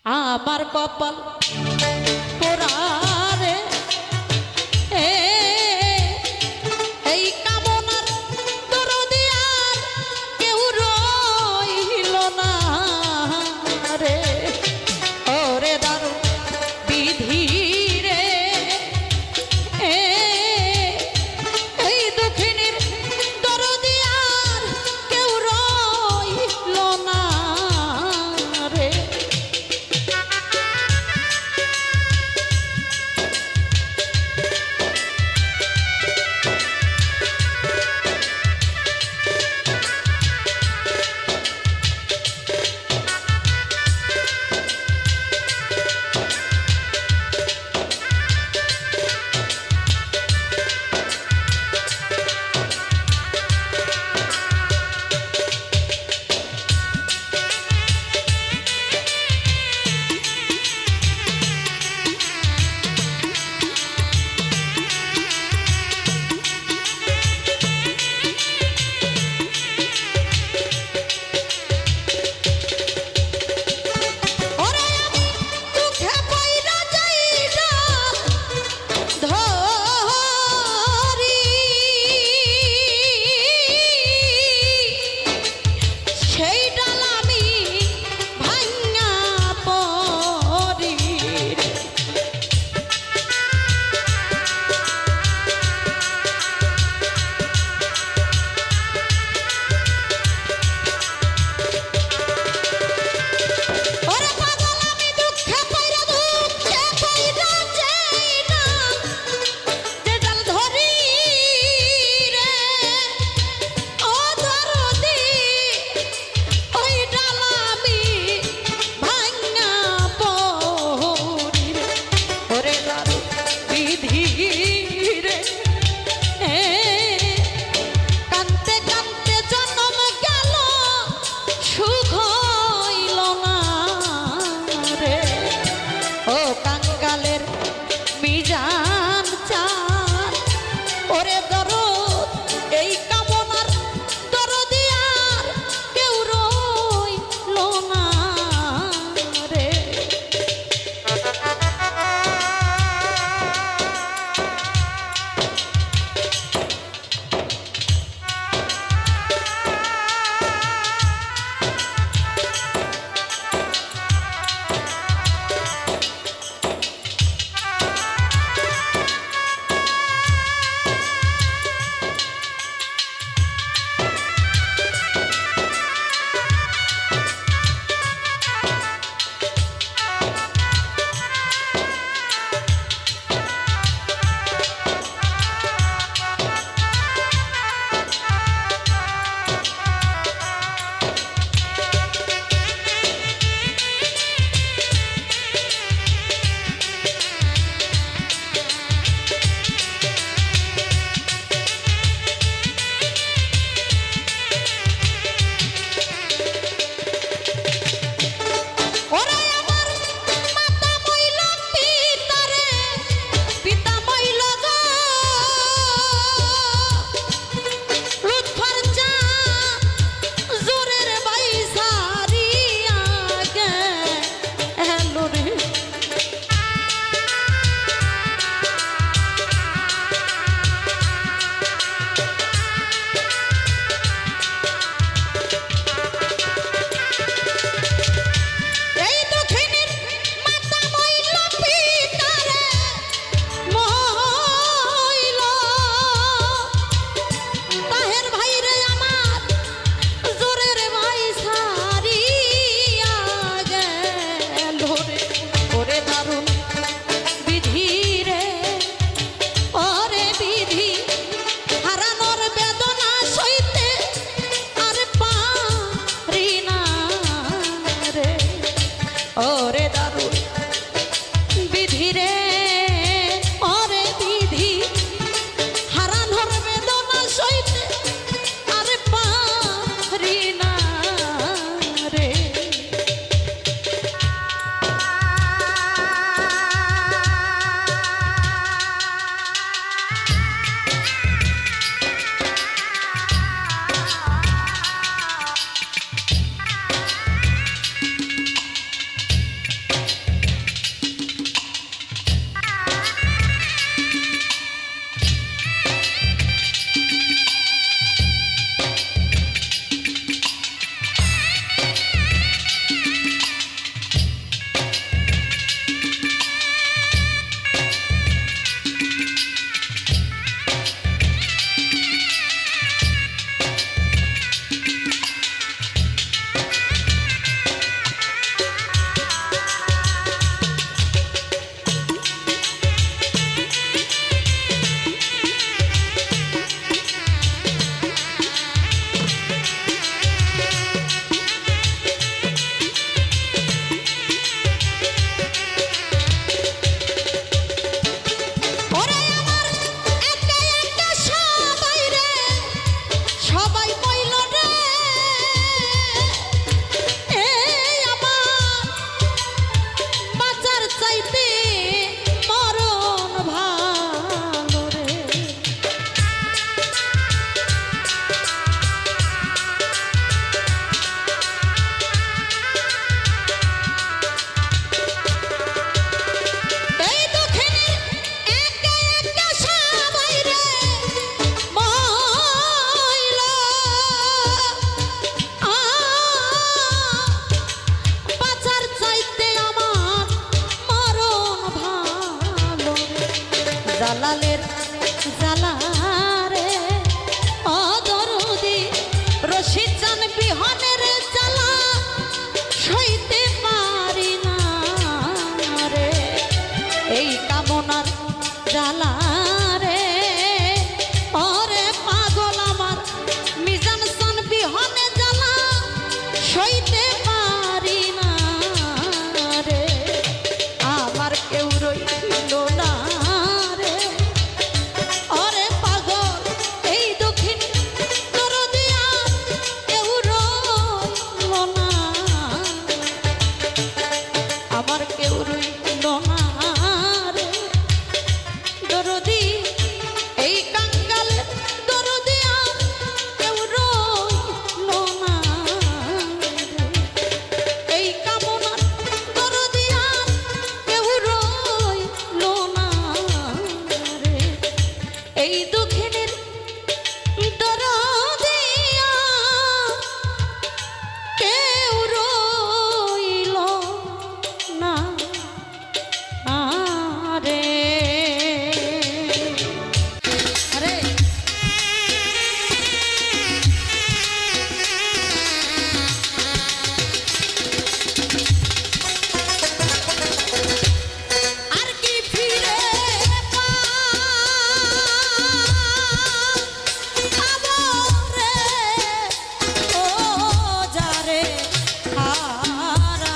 আমার কপাল পোড়ারে এই কামনার দরদি আর কেউ রইল না রে। ওরে দারুণ বিধি রে এই দক্ষিণের দরদি আর কেউ রইল না রে। জালালের জালারে অদরদি রশিদ জান বিহনের জ্বালা সইতে পারি না রে এই কামনার জ্বালা রে ওরে পাগল আমার মিজান সান বিহনে জ্বালা সইতে পারি না রে আমার কেউ রইল না রে ওরে পাগল এই দক্ষিণ দরদিয়া কেউ রইল না আমার কেউ রইল না রে দরদি এই কাঙ্গালের দরদিয়া কেউ রইল না এই কামনার দরদিয়া কেউ রইল না রে এই দক্ষিণের দরদিয়া কেউ রইল না রে আরে আর কি ফিরে পাবো রে ও যারে হারা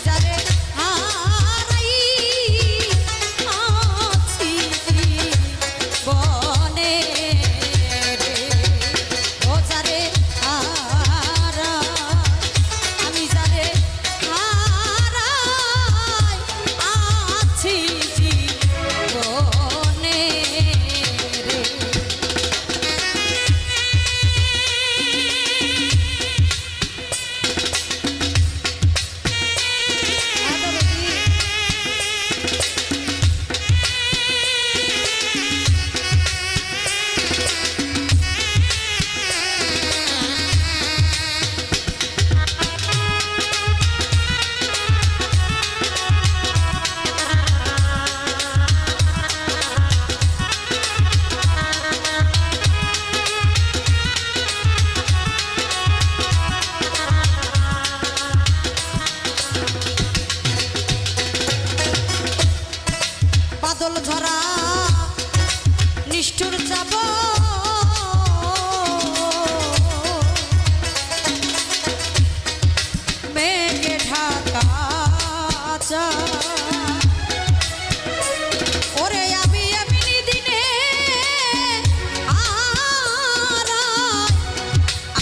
যারে হারাই আছি বনে রে ও যারে হারা আমি যারে হারাই আছি জীবনে রে বাদল ঝরা নিষ্ঠুর চাপ মেঘে ঢাকা ওরে আমি এমনি দিনে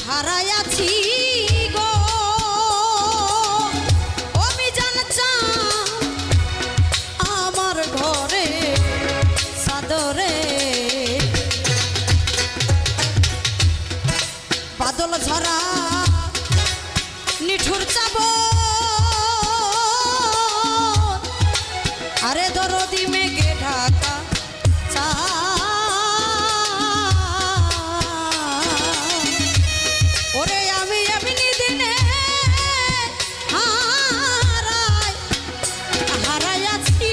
হারাই আছি গো আমি জানছা আমার ঘরে সাদরে বাদল ঝরা নিঠুর চাব আরে দরদি মেঘে ঢাকা ওরে আমি এমনি দিনে হারাই আছি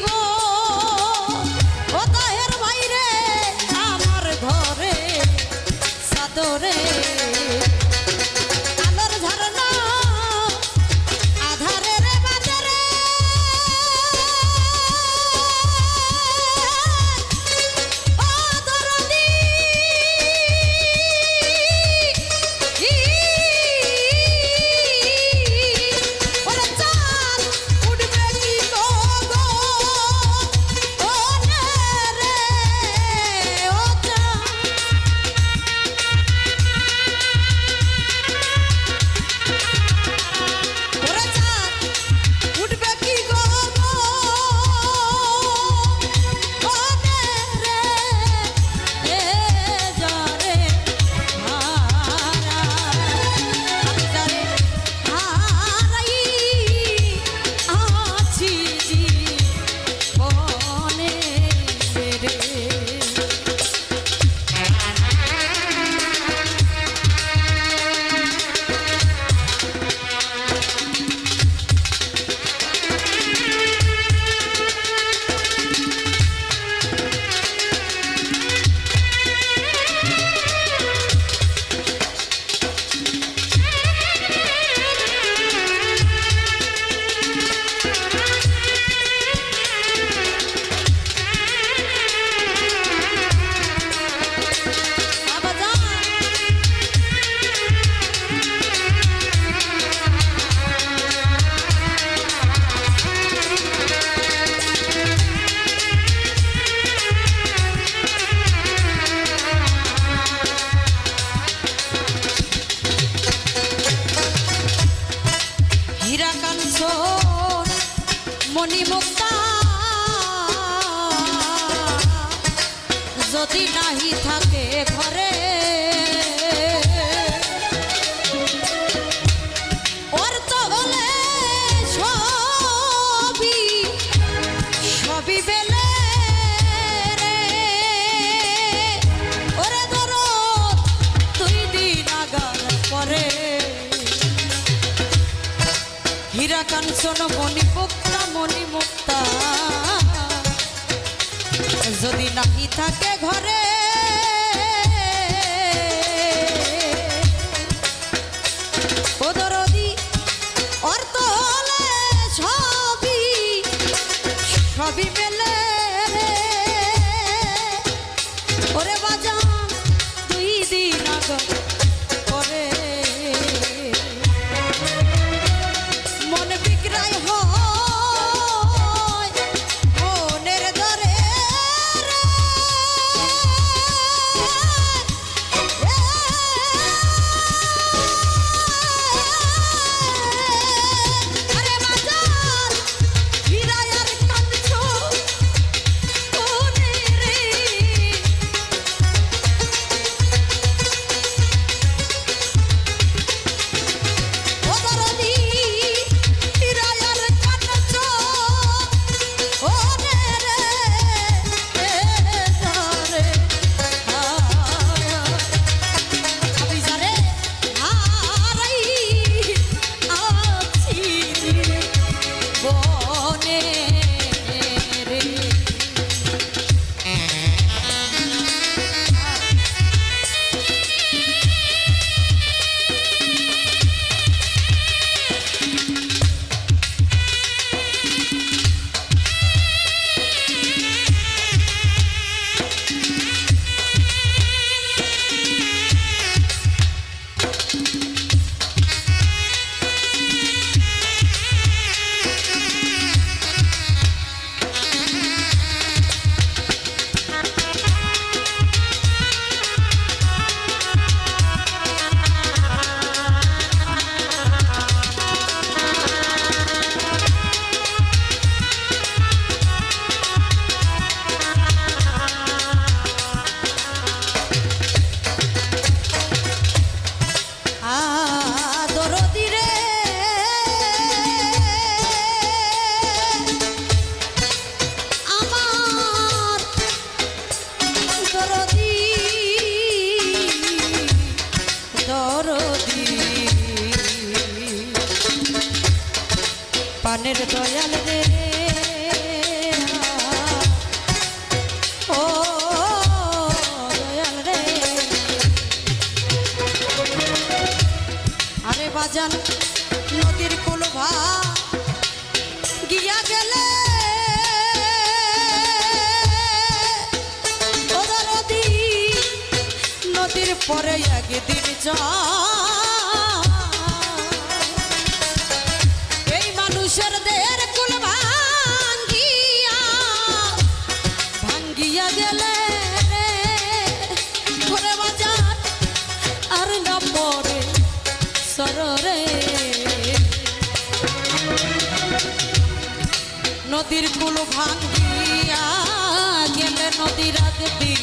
গো ও দহের বাইরে আমার ঘরে সাদরে আলোর ঝরনা মণিমুক্তা যদি নাহি থাকে ঘরে ওর তো হলে সবই সবই বেলে রে ওরে ধরো 2 দিন আগার পরে হীরা কাঞ্চন মণিমুক্তা মণিমুক্তা যদি নাহি থাকে ঘরে ও দরদি অর্থ হলে সবই সবই মেলে ওরে বাজান 2 দিন আগে পরে মন বিক্রয় হয় মনের ধরে আরে বাজার হীরায় আর কাঁদছো কোনে রে ও দরদি হীরায় আর কাঁদছো কোনে রে ধরে আমি জানে হারাই আছি বনে রে দরদি রে আমার দরদি দরদি পানের দয়াল রে ও দয়াল রে আরে বাজান নদীর কুলভা গিয়া গেলে ও দরদি নদীর পরে একদিন এই মানুষের দেহের কুল ভাঙ্গিয়া ভাঙ্গিয়া গেলে রে ওরে বাজান আর না পরে সররে নদীর কুল ভাঙ্গিয়া গেলে নদীর আগদি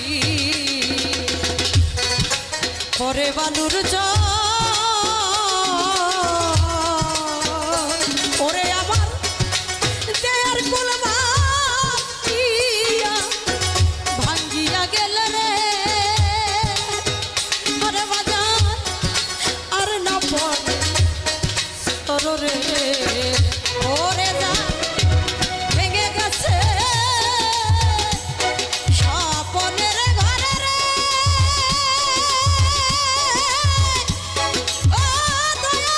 পরে বালুর ওরে আমার দেয়ার কুল ভাঙ্গিয়া ভাঙ্গিয়া গেলে রে ওরে বাজান আর না পরে সররে ওরে যা ভেঙে গেছে স্বপনের ঘরে রে ও দয়া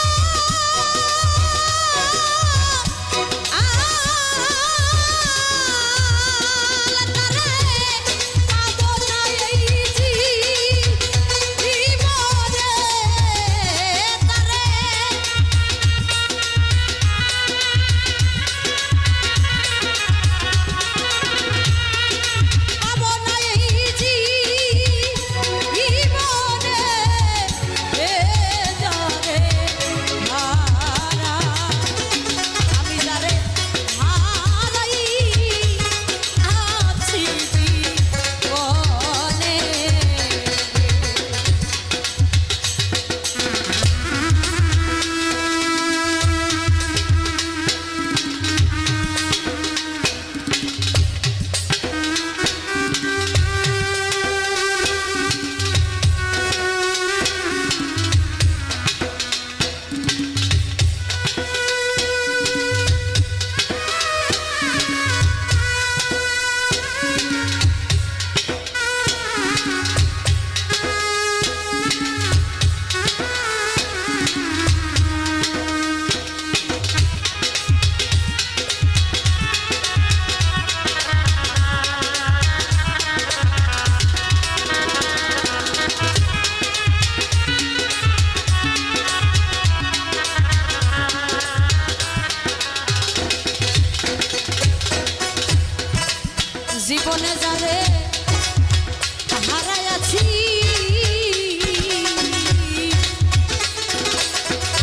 জীবনে যারে হারাইয়াছি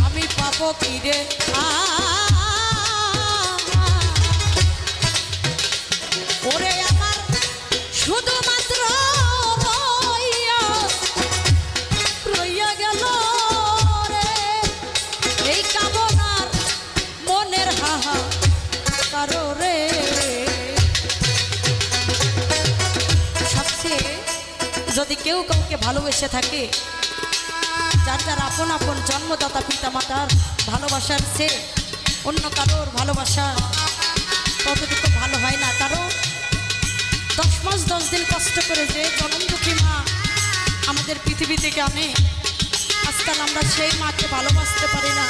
আমি পাবো কি রে ওরে আমার শুধুমাত্র রইয়া গেল রে এই কামনার মনের হাহা কারো রে সবচেয়ে যদি কেউ কাউকে ভালোবেসে থাকে যার যার আপন আপন জন্মদাতা পিতা মাতার ভালোবাসার চেয়ে অন্য কারোর ভালোবাসা ততটুকু ভালো হয় না। কারণ 10 মাস 10 দিন কষ্ট করে যে জনমদুখী মা আমাদের পৃথিবী থেকে আনে আজকাল আমরা সেই মাকে ভালোবাসতে পারি না,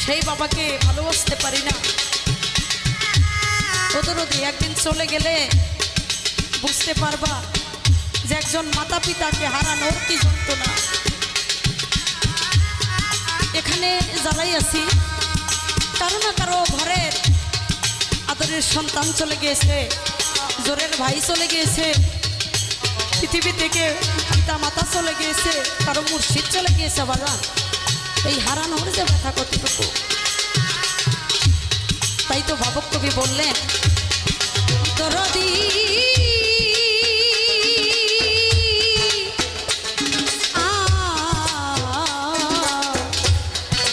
সেই বাবাকে ভালোবাসতে পারি না। ওদেরও একদিন চলে গেলে বুঝতে পারবা যে একজন মাতা পিতাকে হারানোর কি যন্ত্রণা। এখানে যারাই আছি কারো না কারো ঘরের আদরের সন্তান চলে গিয়েছে, জোরের ভাই চলে গিয়েছে, পৃথিবী থেকে পিতা মাতা চলে গিয়েছে, কারো মুর্শিদ চলে গিয়েছে। বাবা এই হারানোর যে ব্যথা কতটুকু, তাই তো ভাবক কবি বললেন দরদি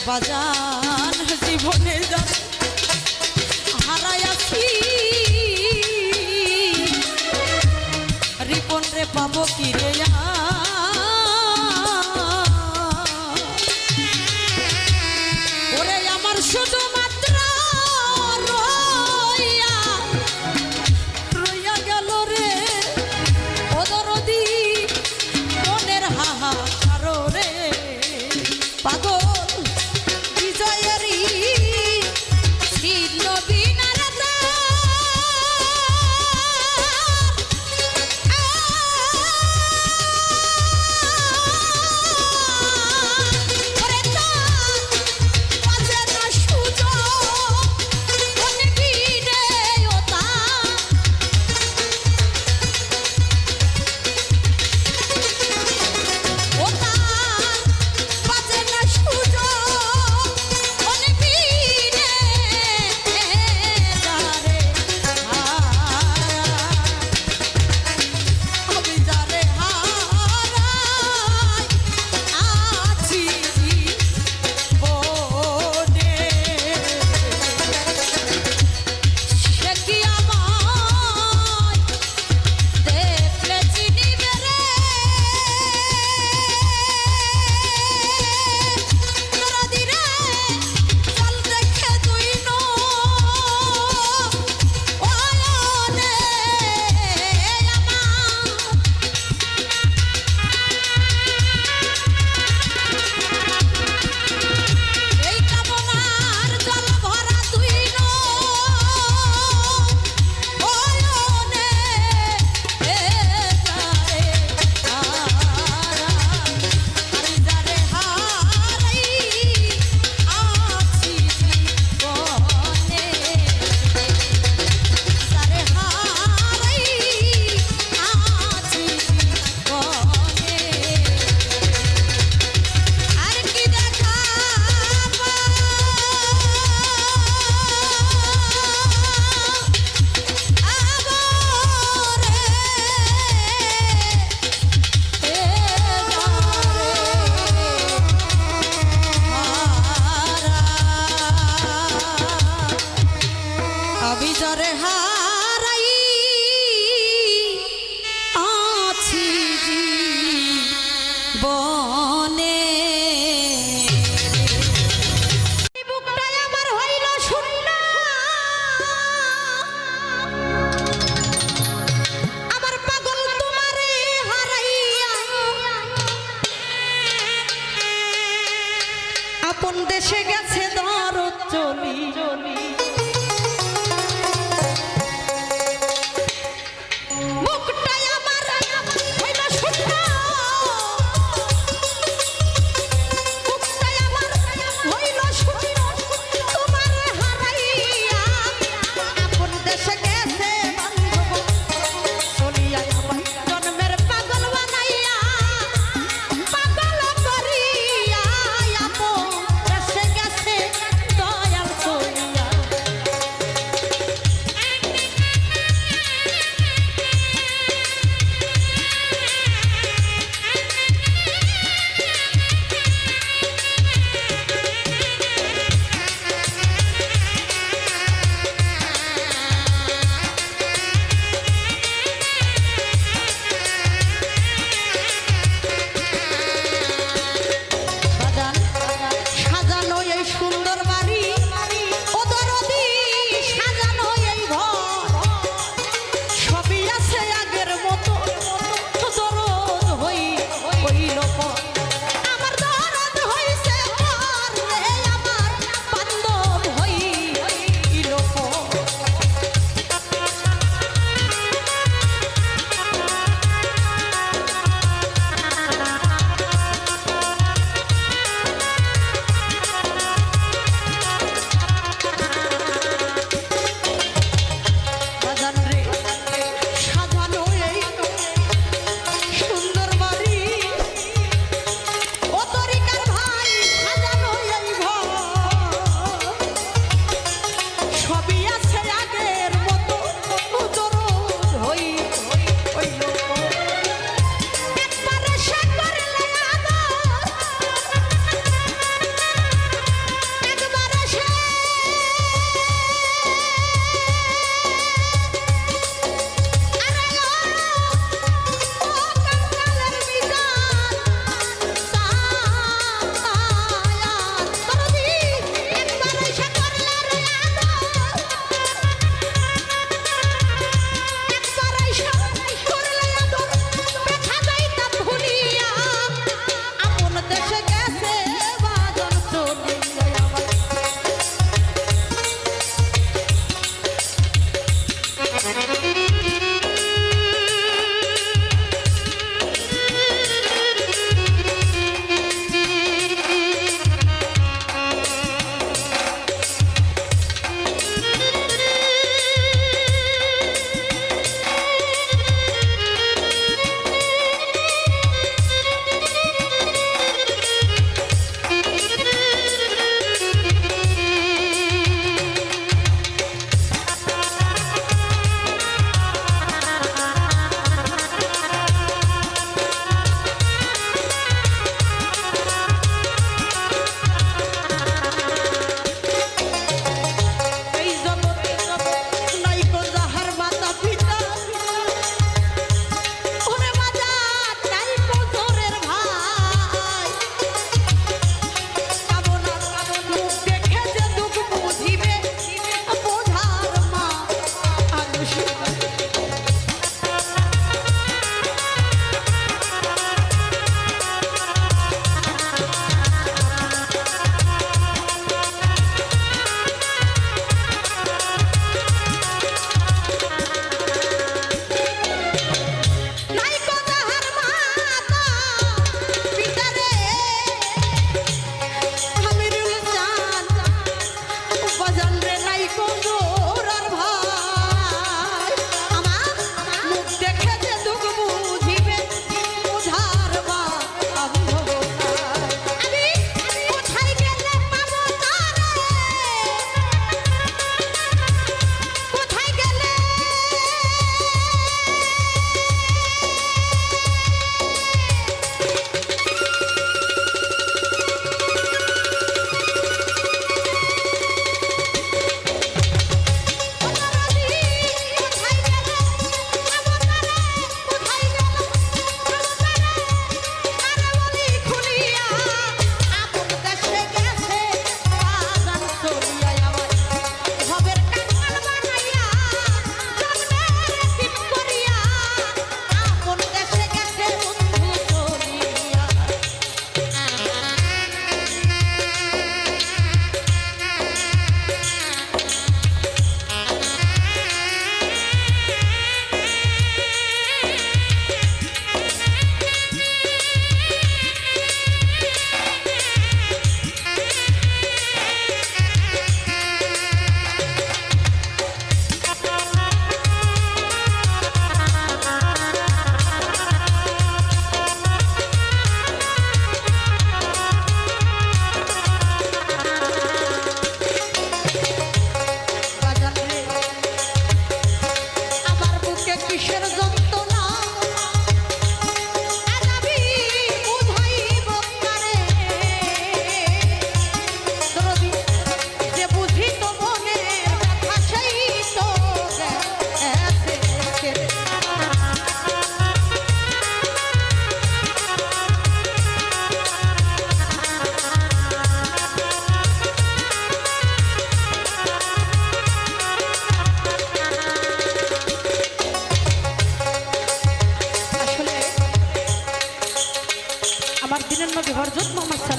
বাজান জীবনে যা হারাইয়াছি রিপন রে পাবো কি রে ওরে আমার শুধুমাত্র রইয়া গেল রে ও দরদি মনের হাহা কারো রে পাগল আপন দেশে গেছে দরদ চলি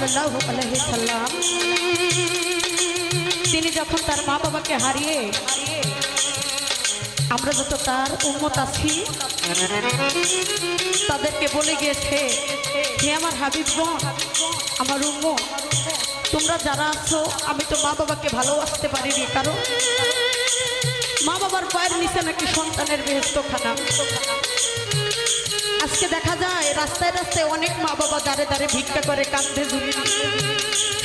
সাল্লাল্লাহু আলাইহি সাল্লাম তিনি যখন তার মা বাবাকে হারিয়ে আমরা যত তার উম্মত আছি তাদেরকে বলে গিয়েছে, হে আমার হাবিবগণ, আমার উম্মত, তোমরা যারা আছো, আমি তো মা বাবাকে ভালোবাসতে পারিনি, কারণ মা বাবার পায়ের নিচে নাকি সন্তানের বেহেশতখানা। আজকে দেখা যায় রাস্তায় রাস্তায় অনেক মা বাবা দাঁড়ে দাঁড়ে ভিক্ষা করে, কাঁদতে ঝুলি,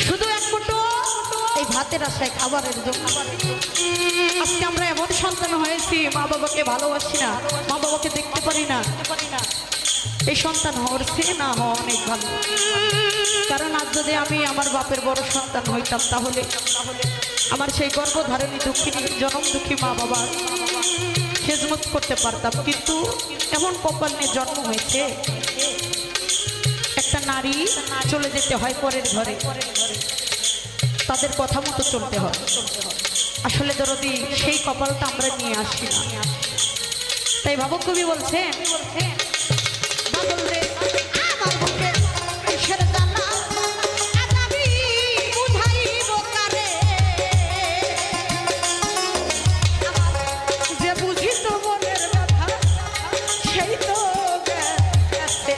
শুধু এক মুঠো এই ভাতের আশায়, খাবারের জন্য। আজকে আমরা এমন সন্তান হয়েছি, মা বাবাকে ভালোবাসি না, মা বাবাকে দেখতে পারি না। এই সন্তান হওয়ার চেয়ে না হওয়া অনেক ভালো। কারণ আজ যদি আমি আমার বাপের বড় সন্তান হইতাম, তাহলে আমার সেই গর্ভধারণী দুঃখিনী জনম দুঃখী মা বাবা খেজমত করতে পারতাম। কিন্তু এমন কপাল নিয়ে জন্ম হয়েছে, একটা নারী চলে যেতে হয় পরের ঘরে, তাদের কথা মতো চলতে হয়। আসলে দরদি সেই কপালটা আমরা নিয়ে আসি না। তাই ভাবক কবি বলছেন, বাদল রে আমার বুকে কিসের জ্বালা, আজ আমি বুঝাইব কারে, যে বুঝিত মনের ব্যথা সেই তো গেছে।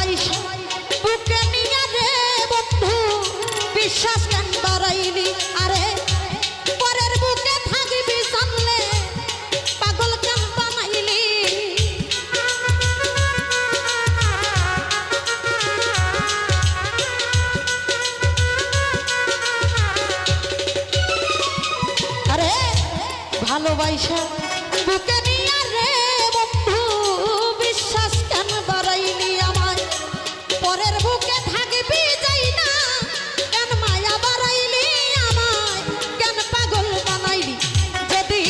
ভালোবাসা বুকে নিয়ে রে বন্ধু বিশ্বাস কেন বাড়াইলি আরে পরের বুকে থাকবি জানলে পাগল কেন বানাইলি আরে ভালোবাসা বুকে নিয়ে রে বন্ধু বিশ্বাস কেন বাড়াইলি আমায় পরের বুকে থাকবি যাই না কেন মায়া বাড়াইলি আমায় কেন পাগল বানাইলি যদি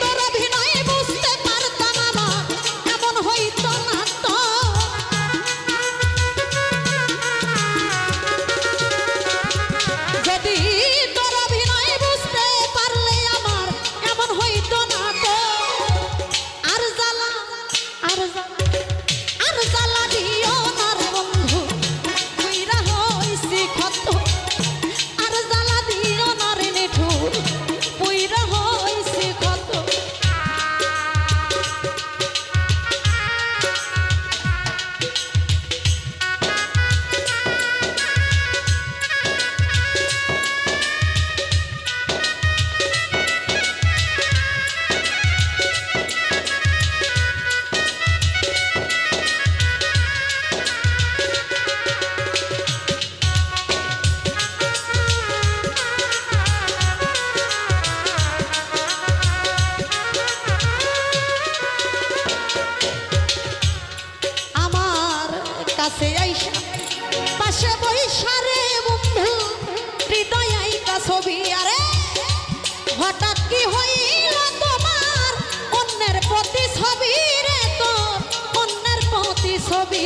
তোর অভিনয় বুঝতে পারতাম আমার এমন হইতো না তো যদি তোর অভিনয় বুঝতে পারলে আমার এমন হইতো না তো আর জ্বালা আর জ্বালা আর জ্বালা দিও না রে বন্ধু তুইরা হইছি ক্ষত আর জ্বালা দিও না রে নিঠুর পুইরা হইছি ক্ষত আমার কাছে আইসা পাশে বইসা রে বন্ধু হৃদয় আইকা ছবি আরে হঠাৎ কি হইল তোমার অন্যের প্রতি ছবি রে তোর অন্যের প্রতি ছবি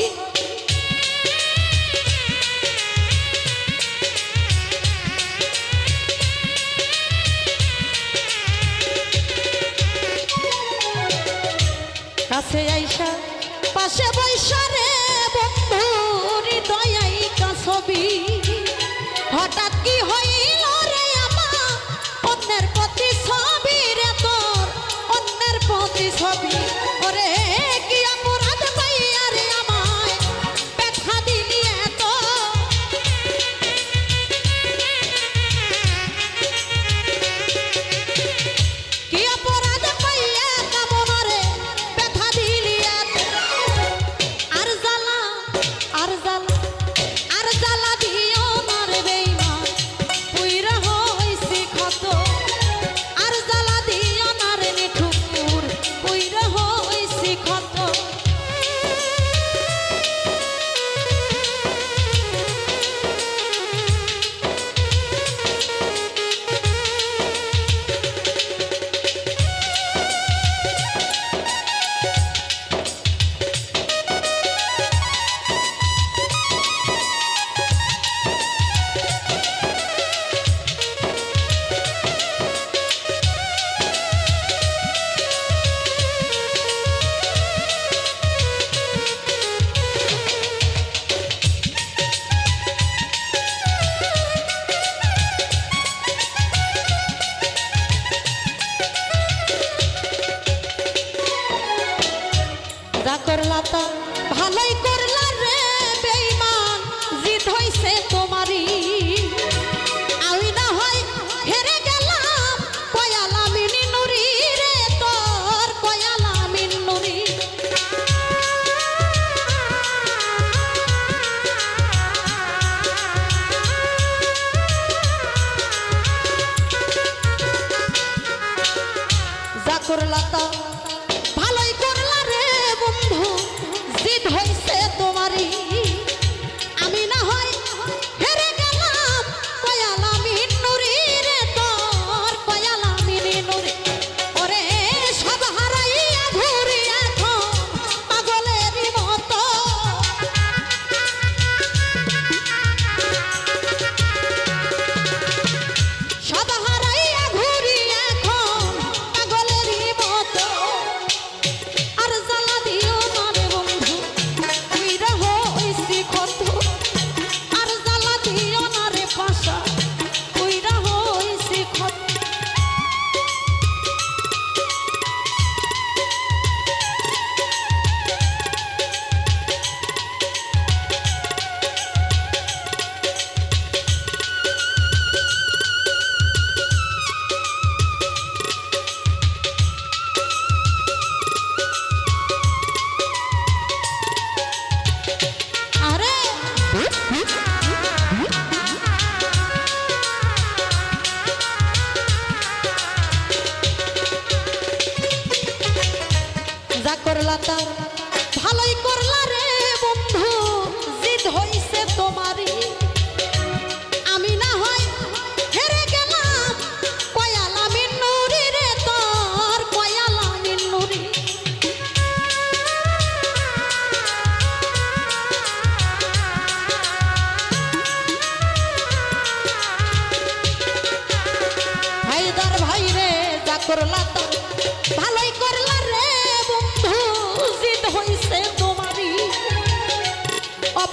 কাছে আইসা পাশে বইসা রে বন্ধু হৃদয় আইকা ছবি হঠাৎ কি হইল রে আমার অন্যের প্রতি ছবি রে তোর অন্যের প্রতি ছবি ওরে কি অপরাধ পাইয়া রে আমায় ব্যথা দিলি এত কি অপরাধ পাইয়া কেমন রে ব্যথা দিলি এত আর জ্বালা আর জ্বালা আর জ্বালা দিও না রে বেঈমান পুইরা হইছি ক্ষত আর জ্বালা দিও না রে নিঠুর পুইরা হইছি ক্ষত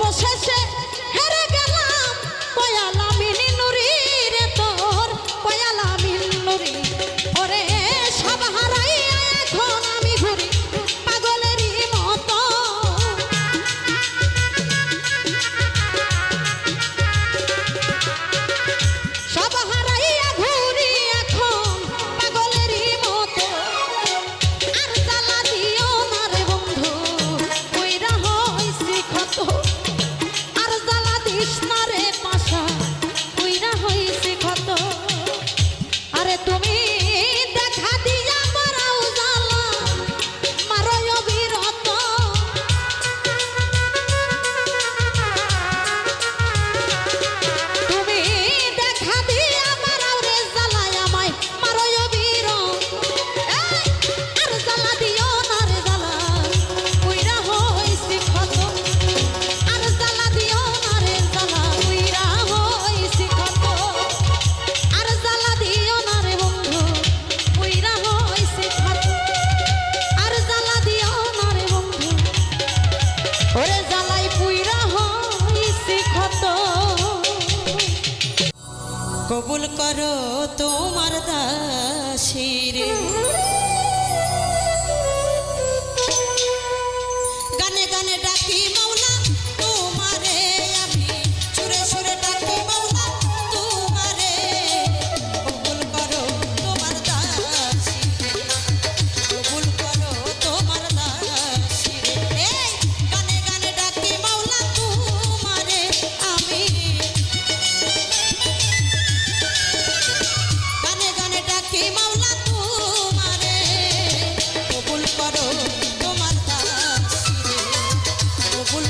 অবশেষে হেরে গেলাম কয়ালা মিনি নুরি রে তোর কয়ালা মিনি নুরি ওরে সব হারাইয়া এখন আমি ঘুরি পাগলেরই মতো সব হারাইয়া ঘুরি এখন পাগলেরই মতো আর জ্বালা দিও না রে বন্ধু কইরা হইছি ক্ষত আর জ্বালা দিস না রে পাশা কইরা হইছি ক্ষত আরে তুমি দেখা দিয়া মারাও জ্বালা মারয় বিরত তুমি দেখা দিয়া মারাও রে জ্বালায় আমায় মারয় বিরত এই, আর জ্বালা দিও না রে জ্বালা কইরা হইছি ক্ষত আর জ্বালা দিও না রে জ্বালা কইরা হইছি ক্ষত আর জ্বালা দিও না রে বন্ধু কইরা হইছি ক্ষত আর জ্বালা দিও না রে বন্ধু ওরে জ্বালাই পুইরা হইছি ক্ষত কবুল করো তোমার দাসীরে গানে গানে ডাকি মাওলা তোমারে আমি সুরে সুরে ডাকি মাওলা তোমারে কবুল করো তোমার দাসীরে কবুল করো তোমার দাসীরে এই গানে গানে ডাকি মাওলা তোমারে আমি গানে গানে ডাকি মাওলা তোমারে কবুল করো তোমার দাসীরে কবুল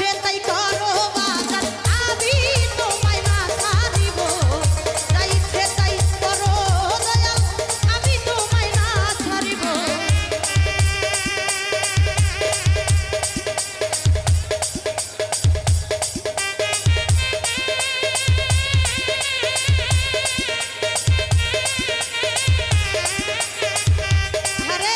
ইচ্ছে তাই করো বাজার আমি তোমায় না ছাড়িব যা ইচ্ছে তাই করো দয়াল আমি তোমায় না ছাড়িব আরে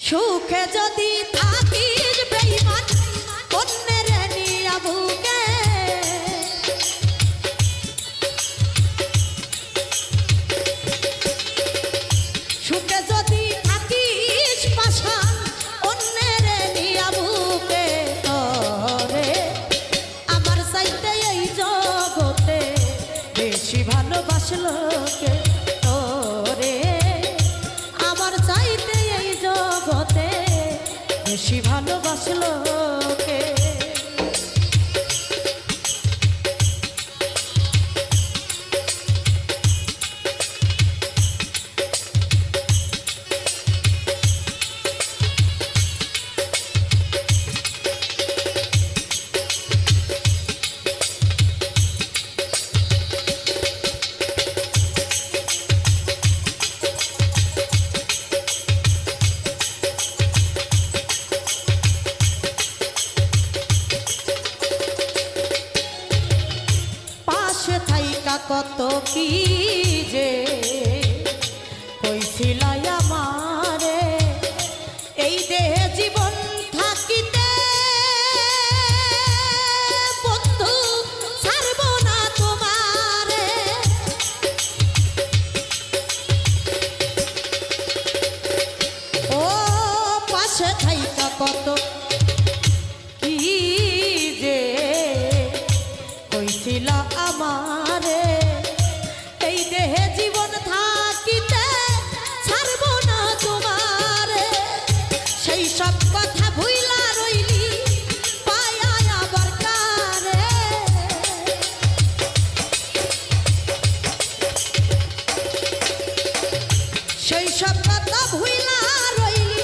সুখে যদি থাকিস বেঈমান অন্যের নিয়া বুকে সুখে যদি থাকিস পাশান অন্যের নিয়া বুকে তরে আমার চাইতে এই জগতে বেশি ভালোবাসলো কে তোরে আমার চাইতে এই জগতে বেশি ভালোবাসলো কে কত কি যে কইছিল আমারে এই দেহে জীবন থাকিতে বন্ধু ছাড়ব না তোমারে ও পাশে থাইকা কত কি যে কইছিল আমারে এই দেহে জীবন থাকিতে ছাড়ব না তোমারে সেই সব কথা ভুইলা রইলি পায়া আবার কারে সেই সব কথা ভুইলা রইলি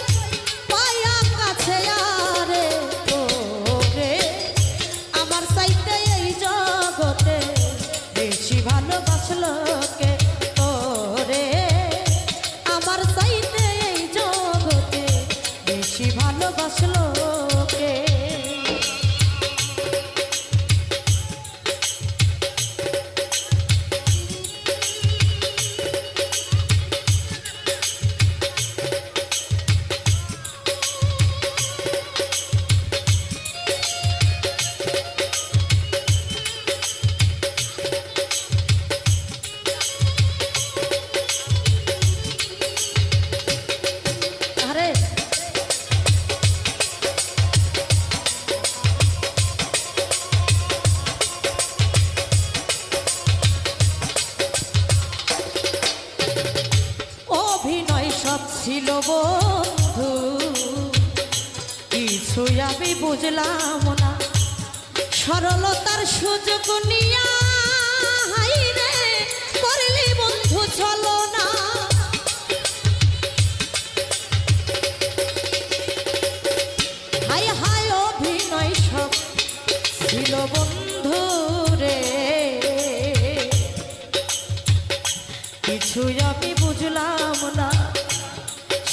পায়া কাছে আরে ওরে আমার চাইতে এই জগতে বেশি ভালোবাসলো কে তোরে আমার চাইতে এই জগতে বেশি ভালোবাসলো কে ছিল বন্ধু কিছুই আমি বুঝলাম না সরলতার সুযোগ নিয়া হাইরে করলি বন্ধু চলো না হায় হায় অভিনয় সব ছিল বন্ধু রে কিছুই আমি বুঝলাম না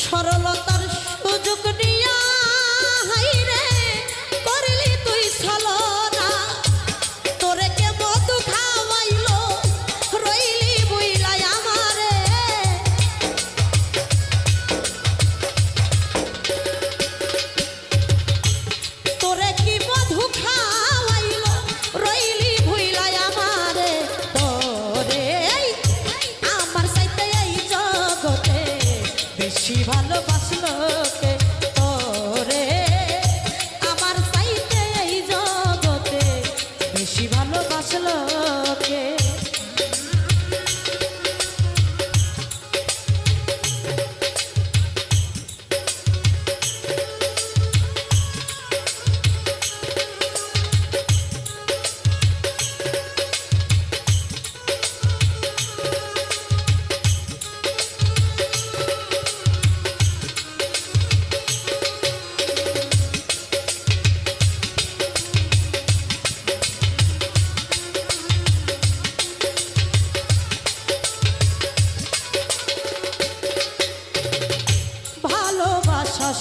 সরলতার সুযোগ নিয়া হাইরে করলি তুই ছলনা তোরে কে মধু খাওয়াইলো রইলি বুইলাই আমারে তোরে কি মধু খাওয়াইলো রইলি বুইলাই আমারে তোরে আমার চাইতে এই জগতে বেশি ভালোবাসলো কে তোরে আমার চাইতে এই জগতে বেশি ভালোবাসলো কে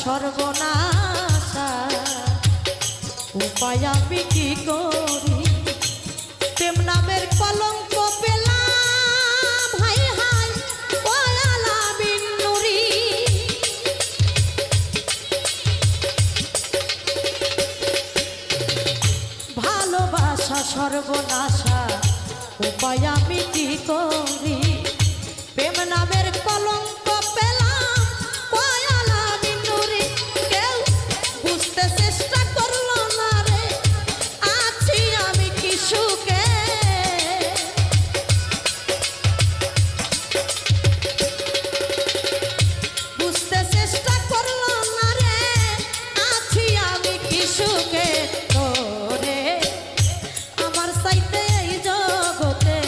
সর্বনাশা উপায় আমি কি করি প্রেম নামের কলঙ্ক পেলাম হাই হাই ওয়ালা বিনুরি সর্বনাশা উপায় আমি কি করি প্রেম নামের কলঙ্ক পেলাম পয়ালা বিনুরি কেউ বুঝতে চেষ্টা করলো না রে আছি আমি কি সুখে বুঝতে চেষ্টা করলো না রে আছি আমি কি সুখে তোরে আমার চাইতে এই জগতে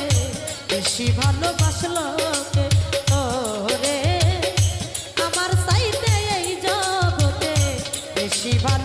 বেশি ভালোবাসলো কে তোরে আমার চাইতে এই জগতে বেশি ভালো